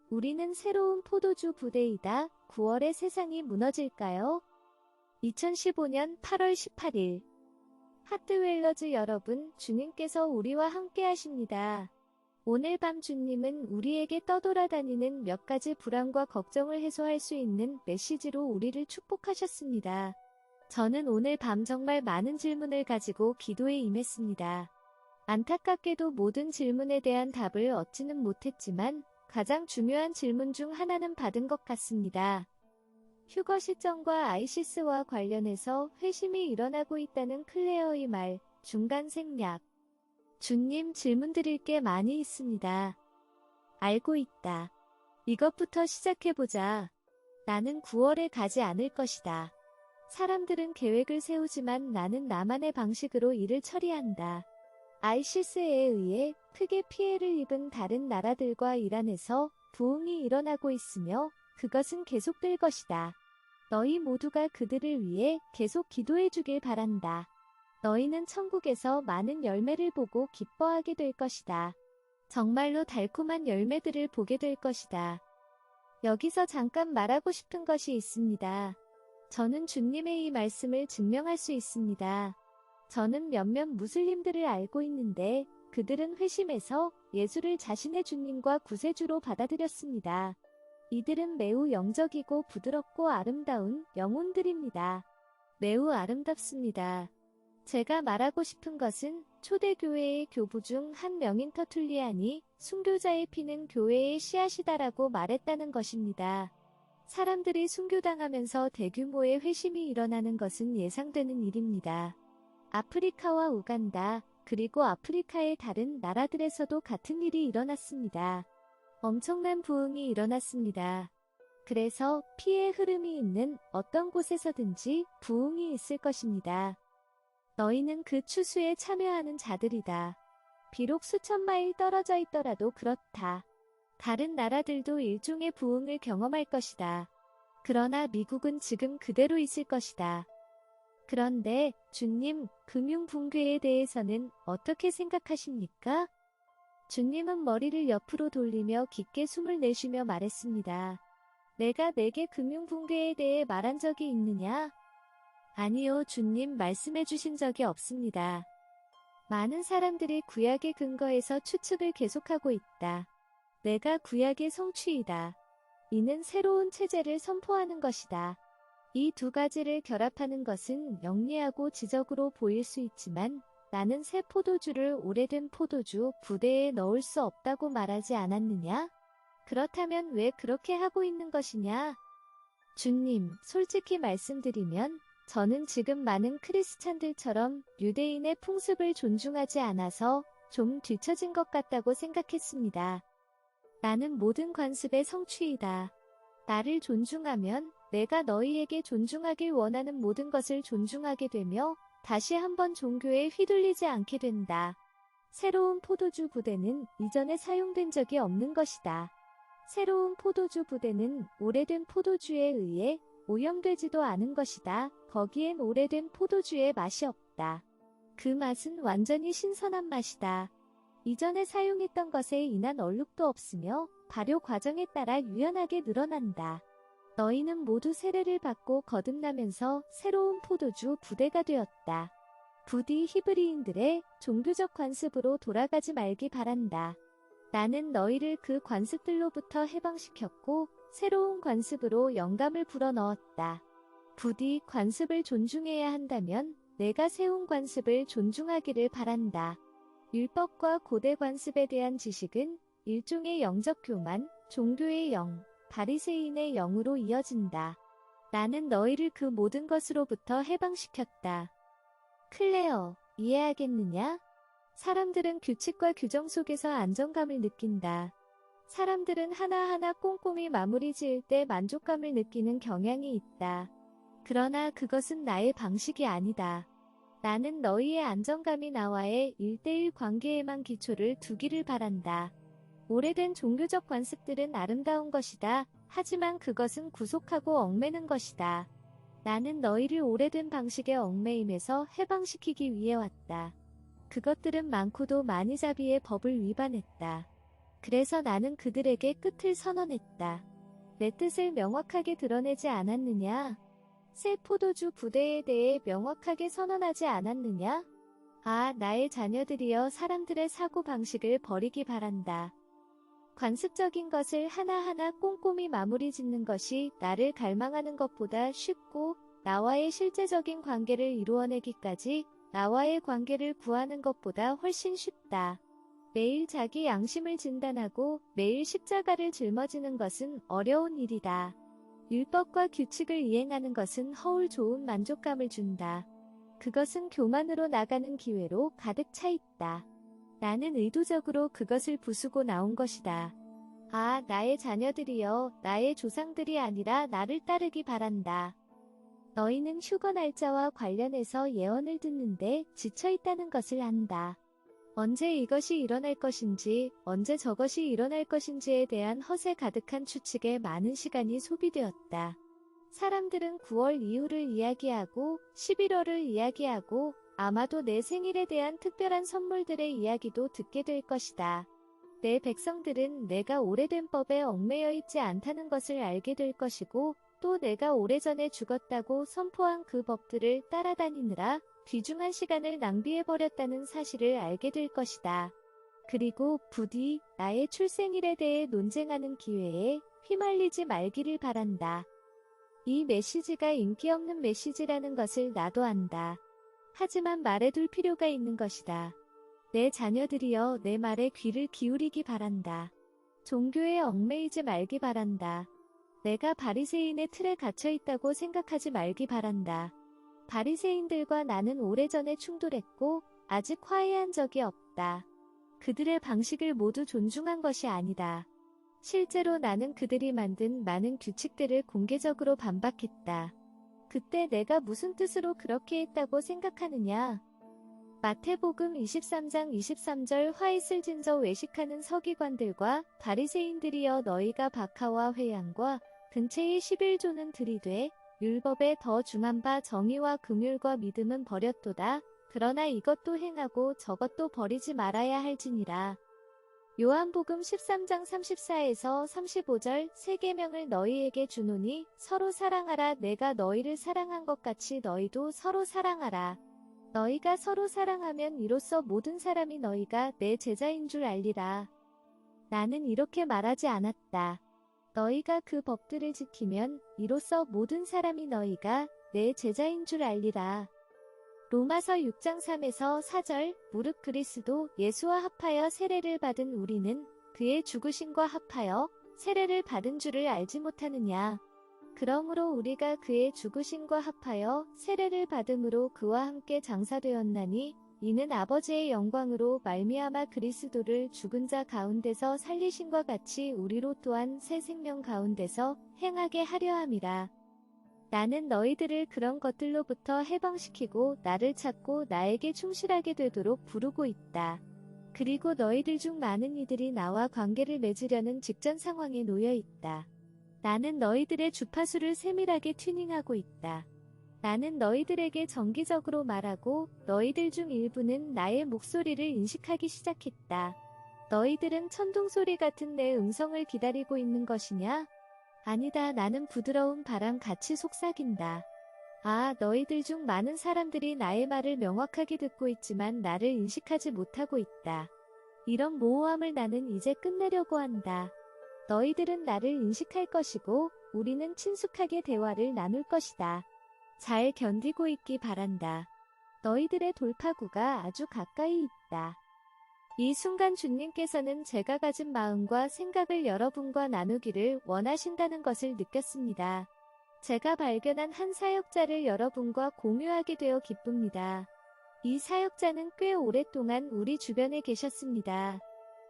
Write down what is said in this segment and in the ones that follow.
우리는 새로운 포도주 부대이다. 9월에 세상이 무너질까요? 2015년 8월 18일 하트웰러즈 여러분, 주님께서 우리와 함께 하십니다. 오늘 밤 주님은 우리에게 떠돌아다니는 몇 가지 불안과 걱정을 해소할 수 있는 메시지로 우리를 축복하셨습니다. 저는 오늘 밤 정말 많은 질문을 가지고 기도에 임했습니다. 안타깝게도 모든 질문에 대한 답을 얻지는 못했지만 가장 중요한 질문 중 하나는 받은 것 같습니다. 휴거 시점과 아이시스와 관련해서 회심이 일어나고 있다는 클레어의 말, 중간 생략. 주님, 질문 드릴 게 많이 있습니다. 알고 있다. 이것부터 시작해보자. 나는 9월에 가지 않을 것이다. 사람들은 계획을 세우지만 나는 나만의 방식으로 일을 처리한다. 아이시스에 의해 크게 피해를 입은 다른 나라들과 이란에서 부흥이 일어나고 있으며 그것은 계속될 것이다. 너희 모두가 그들을 위해 계속 기도해 주길 바란다. 너희는 천국에서 많은 열매를 보고 기뻐하게 될 것이다. 정말로 달콤한 열매들을 보게 될 것이다. 여기서 잠깐 말하고 싶은 것이 있습니다. 저는 주님의 이 말씀을 증명할 수 있습니다. 저는 몇몇 무슬림들을 알고 있는데 그들은 회심해서 예수를 자신의 주님과 구세주로 받아들였습니다. 이들은 매우 영적이고 부드럽고 아름다운 영혼들입니다. 매우 아름답습니다. 제가 말하고 싶은 것은 초대교회의 교부 중 한 명인 터툴리안이 순교자의 피는 교회의 씨앗이다라고 말했다는 것입니다. 사람들이 순교당하면서 대규모의 회심이 일어나는 것은 예상되는 일입니다. 아프리카와 우간다, 그리고 아프리카의 다른 나라들에서도 같은 일이 일어났습니다. 엄청난 부흥이 일어났습니다. 그래서 피의 흐름이 있는 어떤 곳에서든지 부흥이 있을 것입니다. 너희는 그 추수에 참여하는 자들이다. 비록 수천 마일 떨어져 있더라도 그렇다. 다른 나라들도 일종의 부흥을 경험할 것이다. 그러나 미국은 지금 그대로 있을 것이다. 그런데 주님, 금융 붕괴에 대해서는 어떻게 생각하십니까? 주님은 머리를 옆으로 돌리며 깊게 숨을 내쉬며 말했습니다. 내가 내게 금융 붕괴에 대해 말한 적이 있느냐? 아니요, 주님 말씀해 주신 적이 없습니다. 많은 사람들이 구약의 근거에서 추측을 계속하고 있다. 내가 구약의 성취이다. 이는 새로운 체제를 선포하는 것이다. 이 두 가지를 결합하는 것은 영리하고 지적으로 보일 수 있지만 나는 새 포도주를 오래된 포도주 부대에 넣을 수 없다고 말하지 않았느냐? 그렇다면 왜 그렇게 하고 있는 것이냐? 주님, 솔직히 말씀드리면 저는 지금 많은 크리스찬들처럼 유대인의 풍습을 존중하지 않아서 좀 뒤처진 것 같다고 생각했습니다. 나는 모든 관습의 성취이다. 나를 존중하면 내가 너희에게 존중하길 원하는 모든 것을 존중하게 되며 다시 한번 종교에 휘둘리지 않게 된다. 새로운 포도주 부대는 이전에 사용된 적이 없는 것이다. 새로운 포도주 부대는 오래된 포도주에 의해 오염되지도 않은 것이다. 거기엔 오래된 포도주의 맛이 없다. 그 맛은 완전히 신선한 맛이다. 이전에 사용했던 것에 인한 얼룩도 없으며 발효 과정에 따라 유연하게 늘어난다. 너희는 모두 세례를 받고 거듭나면서 새로운 포도주 부대가 되었다. 부디 히브리인들의 종교적 관습으로 돌아가지 말기 바란다. 나는 너희를 그 관습들로부터 해방시켰고 새로운 관습으로 영감을 불어넣었다. 부디 관습을 존중해야 한다면 내가 세운 관습을 존중하기를 바란다. 율법과 고대 관습에 대한 지식은 일종의 영적 교만, 종교의 영, 바리새인의 영으로 이어진다. 나는 너희를 그 모든 것으로부터 해방시켰다. 클레어, 이해하겠느냐? 사람들은 규칙과 규정 속에서 안정감을 느낀다. 사람들은 하나하나 꼼꼼히 마무리 지을 때 만족감을 느끼는 경향이 있다. 그러나 그것은 나의 방식이 아니다. 나는 너희의 안정감이 나와의 1대1 관계에만 기초를 두기를 바란다. 오래된 종교적 관습들은 아름다운 것이다. 하지만 그것은 구속하고 얽매는 것이다. 나는 너희를 오래된 방식의 얽매임에서 해방시키기 위해 왔다. 그것들은 많고도 많이 자비의 법을 위반했다. 그래서 나는 그들에게 끝을 선언했다. 내 뜻을 명확하게 드러내지 않았느냐? 새 포도주 부대에 대해 명확하게 선언하지 않았느냐? 아, 나의 자녀들이여 사람들의 사고방식을 버리기 바란다. 관습적인 것을 하나하나 꼼꼼히 마무리 짓는 것이 나를 갈망하는 것보다 쉽고 나와의 실제적인 관계를 이루어내기까지 나와의 관계를 구하는 것보다 훨씬 쉽다. 매일 자기 양심을 진단하고 매일 십자가를 짊어지는 것은 어려운 일이다. 율법과 규칙을 이행하는 것은 허울 좋은 만족감을 준다. 그것은 교만으로 나가는 기회로 가득 차 있다. 나는 의도적으로 그것을 부수고 나온 것이다. 아, 나의 자녀들이여, 나의 조상들이 아니라 나를 따르기 바란다. 너희는 휴거 날짜와 관련해서 예언을 듣는데 지쳐 있다는 것을 안다. 언제 이것이 일어날 것인지, 언제 저것이 일어날 것인지에 대한 허세 가득한 추측에 많은 시간이 소비되었다. 사람들은 9월 이후를 이야기하고 11월을 이야기하고 아마도 내 생일에 대한 특별한 선물들의 이야기도 듣게 될 것이다. 내 백성들은 내가 오래된 법에 얽매여 있지 않다는 것을 알게 될 것이고 또 내가 오래전에 죽었다고 선포한 그 법들을 따라다니느라 귀중한 시간을 낭비해버렸다는 사실을 알게 될 것이다. 그리고 부디 나의 출생일에 대해 논쟁하는 기회에 휘말리지 말기를 바란다. 이 메시지가 인기 없는 메시지라는 것을 나도 안다. 하지만 말해둘 필요가 있는 것이다. 내 자녀들이여 내 말에 귀를 기울이기 바란다. 종교에 얽매이지 말기 바란다. 내가 바리새인의 틀에 갇혀 있다고 생각하지 말기 바란다. 바리새인들과 나는 오래전에 충돌했고 아직 화해한 적이 없다. 그들의 방식을 모두 존중한 것이 아니다. 실제로 나는 그들이 만든 많은 규칙들을 공개적으로 반박했다. 그때 내가 무슨 뜻으로 그렇게 했다고 생각하느냐? 마태복음 23장 23절 화이슬 진저 외식하는 서기관들과 바리새인들이여 너희가 박하와 회양과 근체의 11조는 들이되 율법에 더 중한 바 정의와 긍휼과 믿음은 버렸도다. 그러나 이것도 행하고 저것도 버리지 말아야 할지니라. 요한복음 13장 34에서 35절 새 계명을 너희에게 주노니 서로 사랑하라. 내가 너희를 사랑한 것 같이 너희도 서로 사랑하라. 너희가 서로 사랑하면 이로써 모든 사람이 너희가 내 제자인 줄 알리라. 나는 이렇게 말하지 않았다. 너희가 그 법들을 지키면 이로써 모든 사람이 너희가 내 제자인 줄 알리라. 로마서 6장 3에서 4절 무릇 그리스도 예수와 합하여 세례를 받은 우리는 그의 죽으심과 합하여 세례를 받은 줄을 알지 못하느냐. 그러므로 우리가 그의 죽으심과 합하여 세례를 받음으로 그와 함께 장사되었나니 이는 아버지의 영광으로 말미암아 그리스도를 죽은 자 가운데서 살리심과 같이 우리로 또한 새 생명 가운데서 행하게 하려 함이라. 나는 너희들을 그런 것들로부터 해방시키고 나를 찾고 나에게 충실하게 되도록 부르고 있다. 그리고 너희들 중 많은 이들이 나와 관계를 맺으려는 직전 상황에 놓여 있다. 나는 너희들의 주파수를 세밀하게 튜닝하고 있다. 나는 너희들에게 정기적으로 말하고 너희들 중 일부는 나의 목소리를 인식하기 시작했다. 너희들은 천둥소리 같은 내 음성을 기다리고 있는 것이냐? 아니다. 나는 부드러운 바람 같이 속삭인다. 아, 너희들 중 많은 사람들이 나의 말을 명확하게 듣고 있지만 나를 인식하지 못하고 있다. 이런 모호함을 나는 이제 끝내려고 한다. 너희들은 나를 인식할 것이고 우리는 친숙하게 대화를 나눌 것이다. 잘 견디고 있기 바란다. 너희들의 돌파구가 아주 가까이 있다. 이 순간 주님께서는 제가 가진 마음과 생각을 여러분과 나누기를 원하신다는 것을 느꼈습니다. 제가 발견한 한 사역자를 여러분과 공유하게 되어 기쁩니다. 이 사역자는 꽤 오랫동안 우리 주변에 계셨습니다.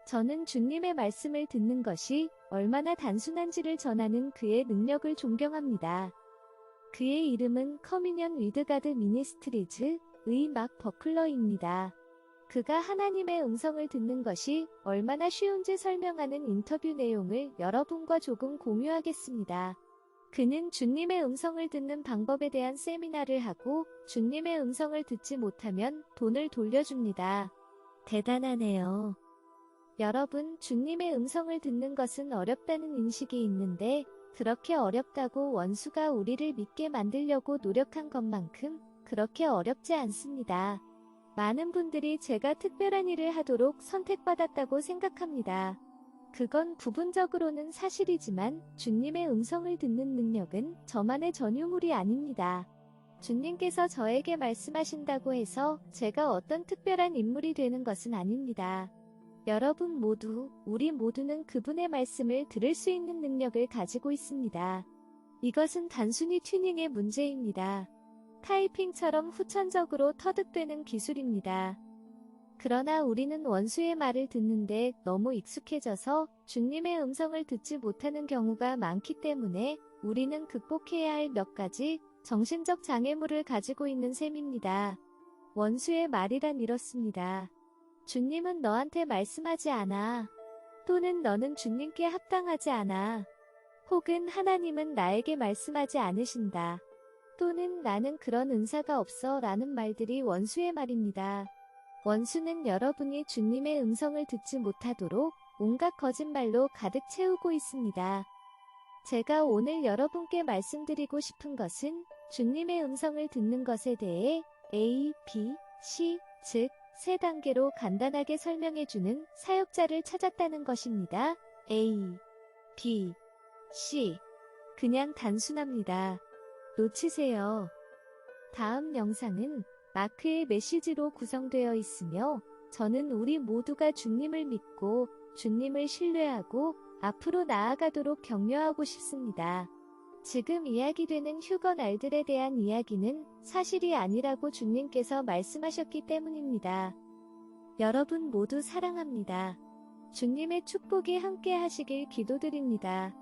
저는 주님의 말씀을 듣는 것이 얼마나 단순한지를 전하는 그의 능력을 존경합니다. 그의 이름은 커뮤니언 위드 가드 미니스트리즈의 막 버클러입니다. 그가 하나님의 음성을 듣는 것이 얼마나 쉬운지 설명하는 인터뷰 내용을 여러분과 조금 공유하겠습니다. 그는 주님의 음성을 듣는 방법에 대한 세미나를 하고 주님의 음성을 듣지 못하면 돈을 돌려줍니다. 대단하네요. 여러분, 주님의 음성을 듣는 것은 어렵다는 인식이 있는데 그렇게 어렵다고 원수가 우리를 믿게 만들려고 노력한 것만큼 그렇게 어렵지 않습니다. 많은 분들이 제가 특별한 일을 하도록 선택받았다고 생각합니다. 그건 부분적으로는 사실이지만 주님의 음성을 듣는 능력은 저만의 전유물이 아닙니다. 주님께서 저에게 말씀하신다고 해서 제가 어떤 특별한 인물이 되는 것은 아닙니다. 여러분 모두, 우리 모두는 그분의 말씀을 들을 수 있는 능력을 가지고 있습니다. 이것은 단순히 튜닝의 문제입니다. 타이핑처럼 후천적으로 터득되는 기술입니다. 그러나 우리는 원수의 말을 듣는데 너무 익숙해져서 주님의 음성을 듣지 못하는 경우가 많기 때문에 우리는 극복해야 할 몇 가지 정신적 장애물을 가지고 있는 셈입니다. 원수의 말이란 이렇습니다. 주님은 너한테 말씀하지 않아. 또는 너는 주님께 합당하지 않아. 혹은 하나님은 나에게 말씀하지 않으신다. 또는 나는 그런 은사가 없어 라는 말들이 원수의 말입니다. 원수는 여러분이 주님의 음성을 듣지 못하도록 온갖 거짓말로 가득 채우고 있습니다. 제가 오늘 여러분께 말씀드리고 싶은 것은 주님의 음성을 듣는 것에 대해 A, B, C, 즉 세 단계로 간단하게 설명해주는 사역자를 찾았다는 것입니다. A, B, C. 그냥 단순합니다. 놓치세요. 다음 영상은 마크의 메시지로 구성되어 있으며 저는 우리 모두가 주님을 믿고 주님을 신뢰하고 앞으로 나아가도록 격려하고 싶습니다. 지금 이야기되는 휴거날들에 대한 이야기는 사실이 아니라고 주님께서 말씀하셨기 때문입니다. 여러분 모두 사랑합니다. 주님의 축복이 함께 하시길 기도드립니다.